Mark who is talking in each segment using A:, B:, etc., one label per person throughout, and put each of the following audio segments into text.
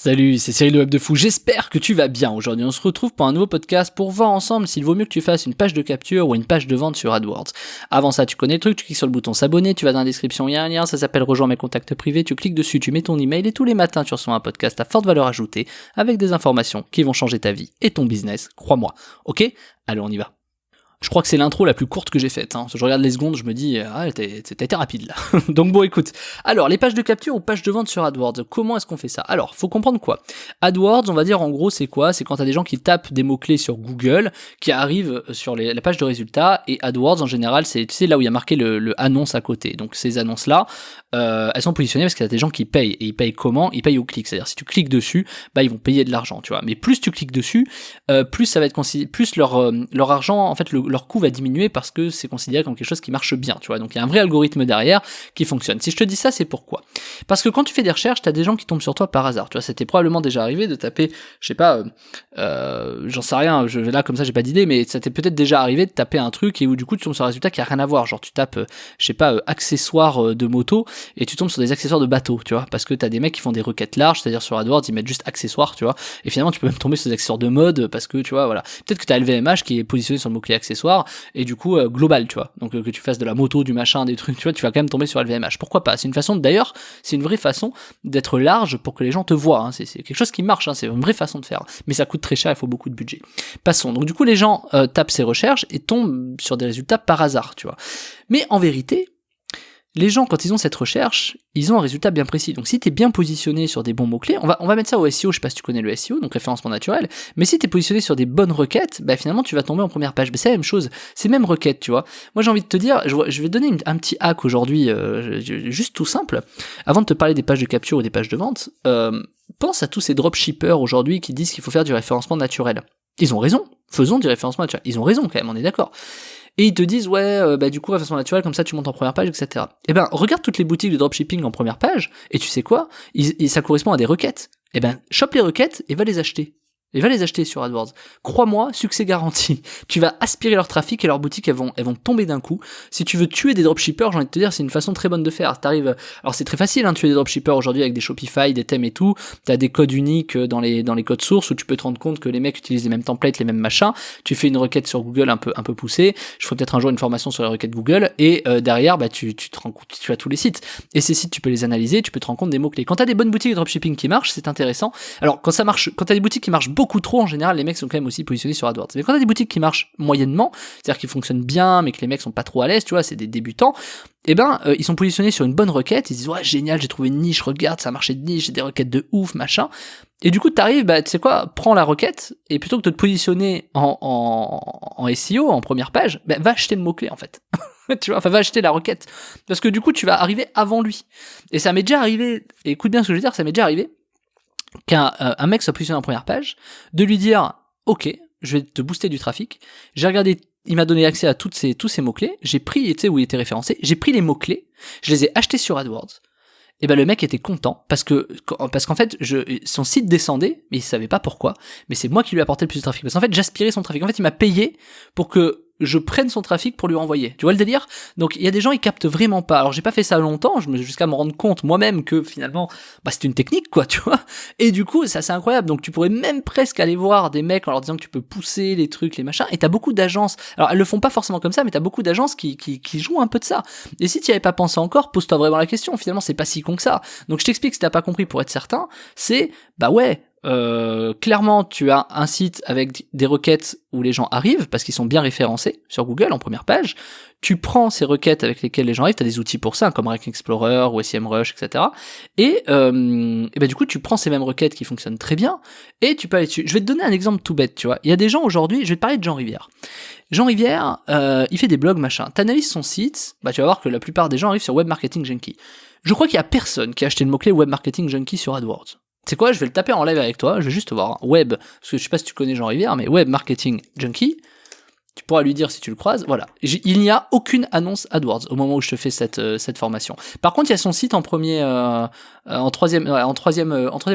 A: Salut, c'est Cyril de Web de Fou, j'espère que tu vas bien. Aujourd'hui on se retrouve pour un nouveau podcast pour voir ensemble s'il vaut mieux que tu fasses une page de capture ou une page de vente sur AdWords. Avant ça, tu connais le truc, tu cliques sur le bouton s'abonner, tu vas dans la description, il y a un lien, ça s'appelle rejoins mes contacts privés, tu cliques dessus, tu mets ton email et tous les matins tu reçois un podcast à forte valeur ajoutée avec des informations qui vont changer ta vie et ton business, crois-moi. Ok ? Allez, on y va. Je crois que c'est l'intro la plus courte que j'ai faite. Je regarde les secondes, je me dis, t'as été rapide là. Donc bon, écoute. Alors, les pages de capture ou pages de vente sur AdWords, comment est-ce qu'on fait ça ? Alors, faut comprendre quoi ? AdWords, on va dire en gros, c'est quoi ? C'est quand t'as des gens qui tapent des mots-clés sur Google, qui arrivent sur la page de résultats, et AdWords en général, c'est tu sais là où il y a marqué le annonce à côté. Donc ces annonces-là, elles sont positionnées parce qu'il y a des gens qui payent. Et ils payent comment ? Ils payent au clic. C'est-à-dire si tu cliques dessus, bah ils vont payer de l'argent, tu vois. Mais plus tu cliques dessus, plus ça va être plus leur argent, en fait, leur coût va diminuer parce que c'est considéré comme quelque chose qui marche bien, tu vois. Donc il y a un vrai algorithme derrière qui fonctionne. Si je te dis ça, c'est pourquoi ? Parce que quand tu fais des recherches, t'as des gens qui tombent sur toi par hasard, tu vois. C'était probablement déjà arrivé de taper, je sais pas, j'en sais rien, là comme ça j'ai pas d'idée, mais ça t'est peut-être déjà arrivé de taper un truc et où du coup tu tombes sur un résultat qui a rien à voir. Genre tu tapes, je sais pas, accessoires de moto et tu tombes sur des accessoires de bateau, tu vois. Parce que t'as des mecs qui font des requêtes larges, c'est-à-dire sur AdWords ils mettent juste accessoires, tu vois. Et finalement tu peux même tomber sur des accessoires de mode parce que tu vois, voilà. Peut-être que t'as LVMH qui est positionné sur le mot-clé accessoire et du coup global, tu vois. Donc que tu fasses de la moto, du machin, des trucs, tu vois, tu vas quand même tomber sur LVMH. Pourquoi pas ? C'est une façon, d'ailleurs, c'est une vraie façon d'être large pour que les gens te voient. C'est quelque chose qui marche, c'est une vraie façon de faire. Mais ça coûte très cher, il faut beaucoup de budget. Passons. Donc du coup les gens tapent ces recherches et tombent sur des résultats par hasard, tu vois. Mais en vérité, les gens, quand ils ont cette recherche, ils ont un résultat bien précis. Donc si t'es bien positionné sur des bons mots-clés, on va mettre ça au SEO, je sais pas si tu connais le SEO, donc référencement naturel, mais si t'es positionné sur des bonnes requêtes, bah finalement tu vas tomber en première page. Mais c'est la même chose, c'est même requêtes, tu vois. Moi j'ai envie de te dire, je vais te donner un petit hack aujourd'hui, juste tout simple. Avant de te parler des pages de capture ou des pages de vente, pense à tous ces dropshippers aujourd'hui qui disent qu'il faut faire du référencement naturel. Ils ont raison, faisons du référencement naturel. Ils ont raison quand même, on est d'accord. Et ils te disent, ouais, du coup, référencement naturel, comme ça tu montes en première page, etc. Eh ben, regarde toutes les boutiques de dropshipping en première page, et tu sais quoi ? Ça correspond à des requêtes. Eh ben, chope les requêtes et va les acheter. Et va les acheter sur AdWords. Crois-moi, succès garanti. Tu vas aspirer leur trafic et leurs boutiques, elles vont tomber d'un coup. Si tu veux tuer des dropshippers, j'ai envie de te dire, c'est une façon très bonne de faire. Alors c'est très facile, de tuer des dropshippers aujourd'hui avec des Shopify, des thèmes et tout. T'as des codes uniques dans les codes sources où tu peux te rendre compte que les mecs utilisent les mêmes templates, les mêmes machins. Tu fais une requête sur Google un peu poussée. Je ferai peut-être un jour une formation sur les requêtes Google et derrière, tu te rends compte, tu as tous les sites. Et ces sites, tu peux les analyser, tu peux te rendre compte des mots-clés. Quand t'as des bonnes boutiques de dropshipping qui marchent, c'est intéressant. Alors quand t'as des boutiques qui marchent beaucoup trop, en général, les mecs sont quand même aussi positionnés sur AdWords. Mais quand t'as des boutiques qui marchent moyennement, c'est-à-dire qu'ils fonctionnent bien, mais que les mecs sont pas trop à l'aise, tu vois, c'est des débutants, eh ben, ils sont positionnés sur une bonne requête, ils disent, ouais, génial, j'ai trouvé une niche, regarde, ça a marché de niche, j'ai des requêtes de ouf, machin. Et du coup, t'arrives, tu sais quoi, prends la requête, et plutôt que de te positionner en SEO, en première page, va acheter le mot-clé, en fait. Tu vois, va acheter la requête. Parce que du coup, tu vas arriver avant lui. Et ça m'est déjà arrivé, et écoute bien ce que je veux dire, ça m'est déjà arrivé, qu'un mec soit positionné en première page, de lui dire ok, je vais te booster du trafic, j'ai regardé, il m'a donné accès à tous ces mots-clés, j'ai pris, tu sais, où il était référencé, j'ai pris les mots-clés, je les ai achetés sur AdWords, et ben le mec était content, parce qu'en fait, son site descendait, mais il savait pas pourquoi, mais c'est moi qui lui ai apporté le plus de trafic, parce qu'en fait, j'aspirais son trafic, en fait, il m'a payé pour que je prenne son trafic pour lui envoyer. Tu vois le délire ? Donc il y a des gens, ils captent vraiment pas. Alors j'ai pas fait ça longtemps, jusqu'à me rendre compte moi-même que finalement, c'est une technique, quoi, tu vois. Et du coup, ça c'est incroyable. Donc tu pourrais même presque aller voir des mecs en leur disant que tu peux pousser les trucs, les machins. Et t'as beaucoup d'agences. Alors elles le font pas forcément comme ça, mais t'as beaucoup d'agences qui jouent un peu de ça. Et si tu y avais pas pensé encore, pose-toi vraiment la question. Finalement, c'est pas si con que ça. Donc je t'explique, si t'as pas compris pour être certain, c'est clairement tu as un site avec des requêtes où les gens arrivent parce qu'ils sont bien référencés sur Google en première page, tu prends ces requêtes avec lesquelles les gens arrivent, tu as des outils pour ça comme Rank Explorer ou SEMrush, etc. Et du coup tu prends ces mêmes requêtes qui fonctionnent très bien et tu peux aller dessus. Je vais te donner un exemple tout bête, tu vois. Il y a des gens aujourd'hui, je vais te parler de Jean Rivière. Jean Rivière, il fait des blogs, machin. T'analyses son site, tu vas voir que la plupart des gens arrivent sur Web Marketing Junkie. Je crois qu'il y a personne qui a acheté le mot-clé Web Marketing Junkie sur AdWords. C'est quoi, je vais le taper en live avec toi, je vais juste voir web, parce que je sais pas si tu connais Jean Rivière, mais Web Marketing Junkie, tu pourras lui dire si tu le croises, voilà. Il n'y a aucune annonce AdWords au moment où je te fais cette formation. Par contre, il y a son site en troisième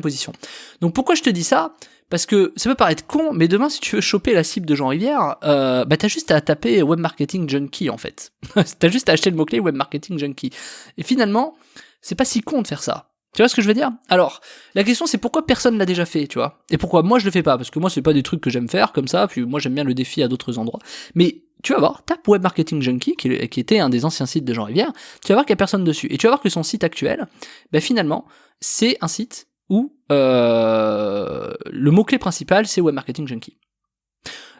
A: position. Donc pourquoi je te dis ça ? Parce que ça peut paraître con, mais demain, si tu veux choper la cible de Jean Rivière, t'as juste à taper Web Marketing Junkie, en fait. T'as juste à acheter le mot-clé Web Marketing Junkie. Et finalement, c'est pas si con de faire ça. Tu vois ce que je veux dire? Alors, la question c'est pourquoi personne l'a déjà fait, tu vois? Et pourquoi moi je le fais pas? Parce que moi c'est pas des trucs que j'aime faire comme ça, puis moi j'aime bien le défi à d'autres endroits. Mais tu vas voir, tape Web Marketing Junkie, qui était un des anciens sites de Jean Rivière, tu vas voir qu'il y a personne dessus. Et tu vas voir que son site actuel, finalement, c'est un site où le mot-clé principal c'est Web Marketing Junkie.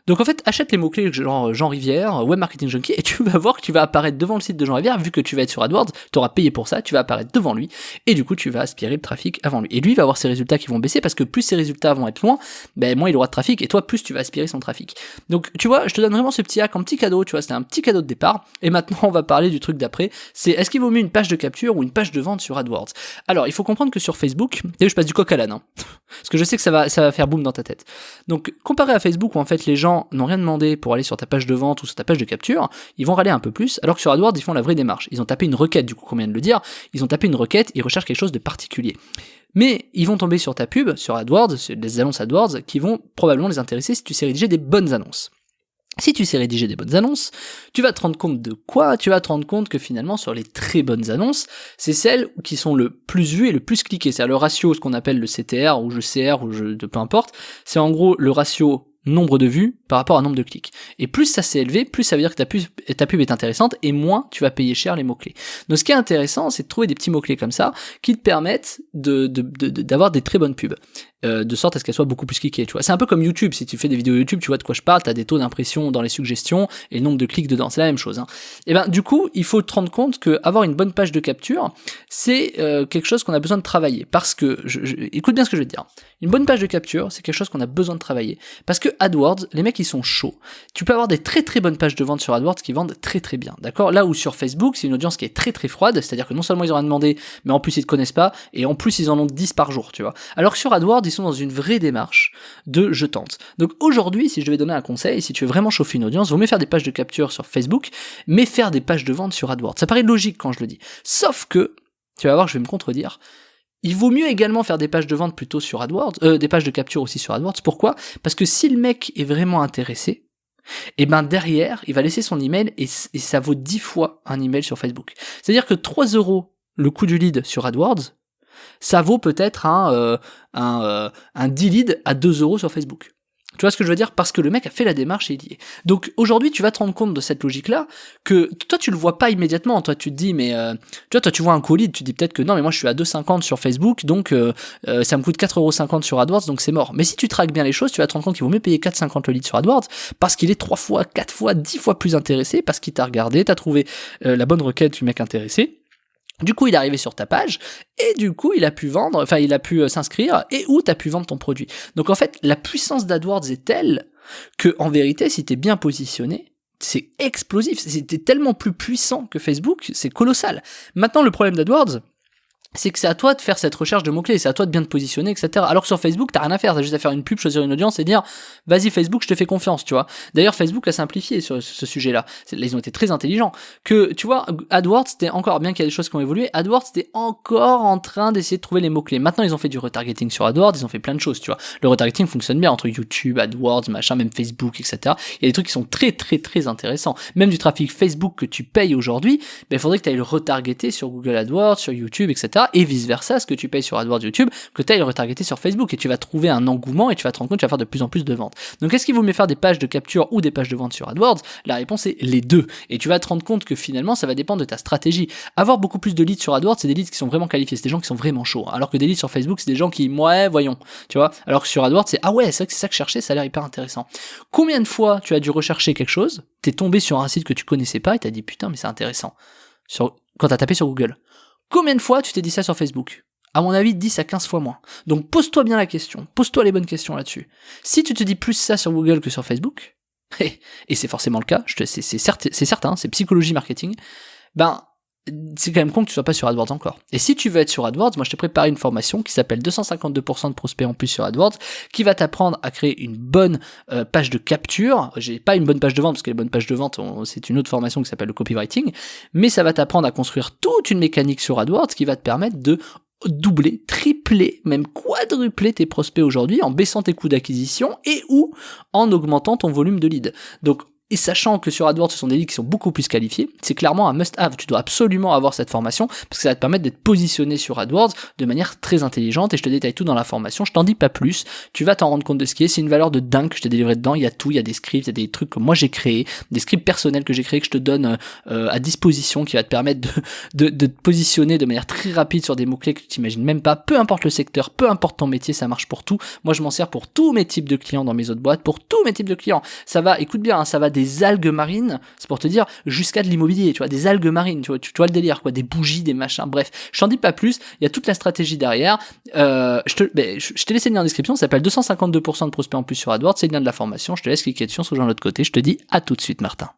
A: Donc en fait, achète les mots-clés genre Jean Rivière, Web Marketing Junkie, et tu vas voir que tu vas apparaître devant le site de Jean Rivière, vu que tu vas être sur AdWords, tu auras payé pour ça, tu vas apparaître devant lui, et du coup tu vas aspirer le trafic avant lui. Et lui il va avoir ses résultats qui vont baisser, parce que plus ses résultats vont être loin, moins il aura de trafic, et toi plus tu vas aspirer son trafic. Donc tu vois, je te donne vraiment ce petit hack en petit cadeau, tu vois, c'était un petit cadeau de départ, et maintenant on va parler du truc d'après, c'est est-ce qu'il vaut mieux une page de capture ou une page de vente sur AdWords? Alors il faut comprendre que sur Facebook, et je passe du coq à l'âne, hein, parce que je sais que ça va faire boum dans ta tête. Donc comparé à Facebook où en fait les gens n'ont rien demandé pour aller sur ta page de vente ou sur ta page de capture, ils vont râler un peu plus, alors que sur AdWords, ils font la vraie démarche. Ils ont tapé une requête, du coup, comme on vient de le dire, ils ont tapé une requête, ils recherchent quelque chose de particulier. Mais ils vont tomber sur ta pub, sur AdWords, sur des annonces AdWords, qui vont probablement les intéresser si tu sais rédiger des bonnes annonces. Si tu sais rédiger des bonnes annonces, tu vas te rendre compte de quoi? Tu vas te rendre compte que finalement, sur les très bonnes annonces, c'est celles qui sont le plus vues et le plus cliquées. C'est-à-dire le ratio, ce qu'on appelle le CTR, ou le CR, peu importe, c'est en gros le ratio nombre de vues par rapport à nombre de clics. Et plus ça s'est élevé, plus ça veut dire que ta pub est intéressante, et moins tu vas payer cher les mots-clés. Donc ce qui est intéressant, c'est de trouver des petits mots-clés comme ça, qui te permettent d'avoir des très bonnes pubs. De sorte à ce qu'elles soient beaucoup plus cliquées, tu vois. C'est un peu comme YouTube, si tu fais des vidéos YouTube, tu vois de quoi je parle, t'as des taux d'impression dans les suggestions, et le nombre de clics dedans, c'est la même chose, hein. Et du coup, il faut te rendre compte que avoir une bonne page de capture, c'est quelque chose qu'on a besoin de travailler, parce que, écoute bien ce que je vais te dire, une bonne page de capture, c'est quelque chose qu'on a besoin de travailler, parce que AdWords, les mecs ils sont chauds, tu peux avoir des très très bonnes pages de vente sur AdWords qui vendent très très bien, d'accord? Là où sur Facebook, c'est une audience qui est très très froide, c'est-à-dire que non seulement ils ont rien demandé, mais en plus ils te connaissent pas, et en plus ils en ont 10 par jour, tu vois. Alors que sur AdWords, ils sont dans une vraie démarche de je tente. Donc aujourd'hui, si je devais donner un conseil, si tu veux vraiment chauffer une audience, vaut mieux faire des pages de capture sur Facebook, mais faire des pages de vente sur AdWords. Ça paraît logique quand je le dis. Sauf que, tu vas voir, je vais me contredire, il vaut mieux également faire des pages de vente plutôt sur AdWords, des pages de capture aussi sur AdWords. Pourquoi? Parce que si le mec est vraiment intéressé, derrière, il va laisser son email et ça vaut 10 fois un email sur Facebook. C'est-à-dire que 3 € le coût du lead sur AdWords, ça vaut peut-être un 10 leads à 2 € sur Facebook. Tu vois ce que je veux dire? Parce que le mec a fait la démarche et il y est. Donc aujourd'hui, tu vas te rendre compte de cette logique-là, que toi tu le vois pas immédiatement. Toi tu te dis, mais tu vois un co-lead, tu te dis peut-être que non, mais moi je suis à 2,50 sur Facebook, donc ça me coûte 4,50 € sur AdWords, donc c'est mort. Mais si tu traques bien les choses, tu vas te rendre compte qu'il vaut mieux payer 4,50 le lead sur AdWords, parce qu'il est 3 fois, 4 fois, 10 fois plus intéressé, parce qu'il t'a regardé, t'as trouvé la bonne requête du mec intéressé. Du coup, il est arrivé sur ta page, et du coup, il a pu s'inscrire, et où t'as pu vendre ton produit. Donc en fait, la puissance d'AdWords est telle que, en vérité, si t'es bien positionné, c'est explosif. T'es tellement plus puissant que Facebook, c'est colossal. Maintenant, le problème d'AdWords, c'est que c'est à toi de faire cette recherche de mots-clés, c'est à toi de bien te positionner, etc. Alors que sur Facebook, t'as rien à faire, t'as juste à faire une pub, choisir une audience et dire, vas-y Facebook, je te fais confiance, tu vois. D'ailleurs, Facebook a simplifié sur ce sujet-là. Ils ont été très intelligents. Que, tu vois, AdWords, c'était encore, bien qu'il y a des choses qui ont évolué, AdWords, c'était encore en train d'essayer de trouver les mots-clés. Maintenant, ils ont fait du retargeting sur AdWords, ils ont fait plein de choses, tu vois. Le retargeting fonctionne bien entre YouTube, AdWords, machin, même Facebook, etc. Il y a des trucs qui sont très, très, très intéressants. Même du trafic Facebook que tu payes aujourd'hui, il faudrait que tu ailles le retargeter sur Google AdWords, sur YouTube, etc. Et vice versa, ce que tu payes sur AdWords YouTube, que tu ailles le retargeter sur Facebook, et tu vas trouver un engouement et tu vas te rendre compte que tu vas faire de plus en plus de ventes. Donc est-ce qu'il vaut mieux faire des pages de capture ou des pages de vente sur AdWords? La réponse est les deux. Et tu vas te rendre compte que finalement ça va dépendre de ta stratégie. Avoir beaucoup plus de leads sur AdWords, c'est des leads qui sont vraiment qualifiés, c'est des gens qui sont vraiment chauds. Alors que des leads sur Facebook, c'est des gens qui, ouais, voyons, tu vois. Alors que sur AdWords, c'est ah ouais, c'est vrai que c'est ça que je cherchais, ça a l'air hyper intéressant. Combien de fois tu as dû rechercher quelque chose, t'es tombé sur un site que tu connaissais pas et t'as dit putain mais c'est intéressant. Quand t'as tapé sur Google. Combien de fois tu t'es dit ça sur Facebook? À mon avis, 10 à 15 fois moins. Donc pose-toi bien la question, pose-toi les bonnes questions là-dessus. Si tu te dis plus ça sur Google que sur Facebook, et c'est forcément le cas, c'est certain, c'est psychologie marketing, c'est quand même con que tu sois pas sur AdWords encore. Et si tu veux être sur AdWords, moi je t'ai préparé une formation qui s'appelle 252% de prospects en plus sur AdWords, qui va t'apprendre à créer une bonne page de capture. J'ai pas une bonne page de vente, parce que les bonnes pages de vente, c'est une autre formation qui s'appelle le copywriting, mais ça va t'apprendre à construire toute une mécanique sur AdWords qui va te permettre de doubler, tripler, même quadrupler tes prospects aujourd'hui en baissant tes coûts d'acquisition et ou en augmentant ton volume de leads. Donc Et sachant que sur AdWords, ce sont des leads qui sont beaucoup plus qualifiés, c'est clairement un must-have. Tu dois absolument avoir cette formation parce que ça va te permettre d'être positionné sur AdWords de manière très intelligente et je te détaille tout dans la formation. Je t'en dis pas plus. Tu vas t'en rendre compte de ce qui est. C'est une valeur de dingue que je t'ai délivré dedans. Il y a tout. Il y a des scripts, il y a des trucs que moi j'ai créés, des scripts personnels que j'ai créés que je te donne à disposition qui va te permettre de te positionner de manière très rapide sur des mots-clés que tu t'imagines même pas. Peu importe le secteur, peu importe ton métier, ça marche pour tout. Moi, je m'en sers pour tous mes types de clients dans mes autres boîtes, pour tous mes types de clients. Ça va, écoute bien, hein, ça va des algues marines, c'est pour te dire, jusqu'à de l'immobilier, tu vois, des algues marines, tu vois le délire, quoi, des bougies, des machins, bref. Je t'en dis pas plus, il y a toute la stratégie derrière. Je t'ai laissé le lien en description, ça s'appelle 252% de prospects en plus sur AdWords, c'est le lien de la formation, je te laisse cliquer dessus, on se rejoint de l'autre côté, je te dis à tout de suite, Martin.